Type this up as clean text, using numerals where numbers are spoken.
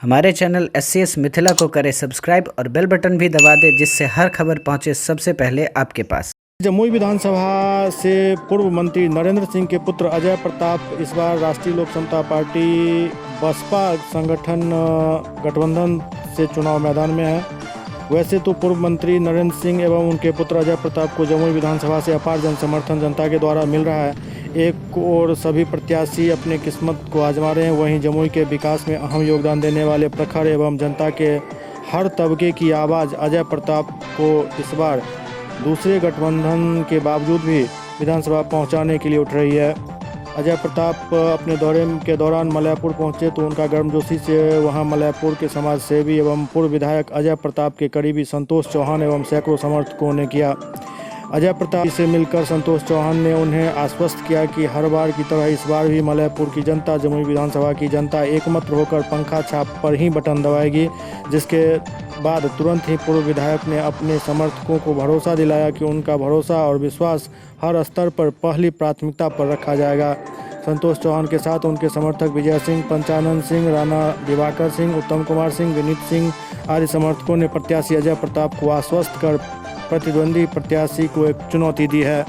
हमारे channel SCS Mithila को करें सब्सक्राइब और बेल बटन भी दबा दें, जिससे हर खबर पहुंचे सबसे पहले आपके पास। जमुई विधानसभा से पूर्व मंत्री नरेंद्र सिंह के पुत्र अजय प्रताप इस बार राष्ट्रीय लोक समता पार्टी बसपा संगठन गठबंधन से चुनाव मैदान में है। वैसे तो पूर्व मंत्री नरेंद्र सिंह एवं उनके पुत्र अजय प्रताप को जमुई विधानसभा से अपार जन समर्थन जनता के द्वारा मिल रहा है। एक और सभी प्रत्याशी अपने किस्मत को आजमा रहे हैं, वहीं जमुई के विकास में अहम योगदान देने वाले प्रखर एवं जनता के हर तबके की आवाज़ अजय प्रताप को इस बार दूसरे गठबंधन के बावजूद भी विधानसभा पहुंचाने के लिए उठ रही है। अजय प्रताप अपने दौरे के दौरान मलयपुर पहुंचे तो उनका गर्मजोशी से वहां मलयपुर के समाज सेवी एवं पूर्व विधायक अजय प्रताप के करीबी संतोष चौहान एवं सैकड़ों समर्थकों ने किया। अजय प्रताप से मिलकर संतोष चौहान ने उन्हें आश्वस्त किया कि हर बार की तरह इस बार भी मलयपुर की जनता, जमुई विधानसभा की जनता एकमत होकर पंखा छाप पर ही बटन दबाएगी। जिसके बाद तुरंत ही पूर्व विधायक ने अपने समर्थकों को भरोसा दिलाया कि उनका भरोसा और विश्वास हर स्तर पर पहली प्राथमिकता पर रखा जाएगा। संतोष चौहान के साथ उनके समर्थक विजय सिंह, पंचानन सिंह, राणा दिवाकर सिंह, उत्तम कुमार सिंह, विनीत सिंह आदि समर्थकों ने प्रत्याशी अजय प्रताप को आश्वस्त कर प्रतिद्वंदी प्रत्याशी को एक चुनौती दी है।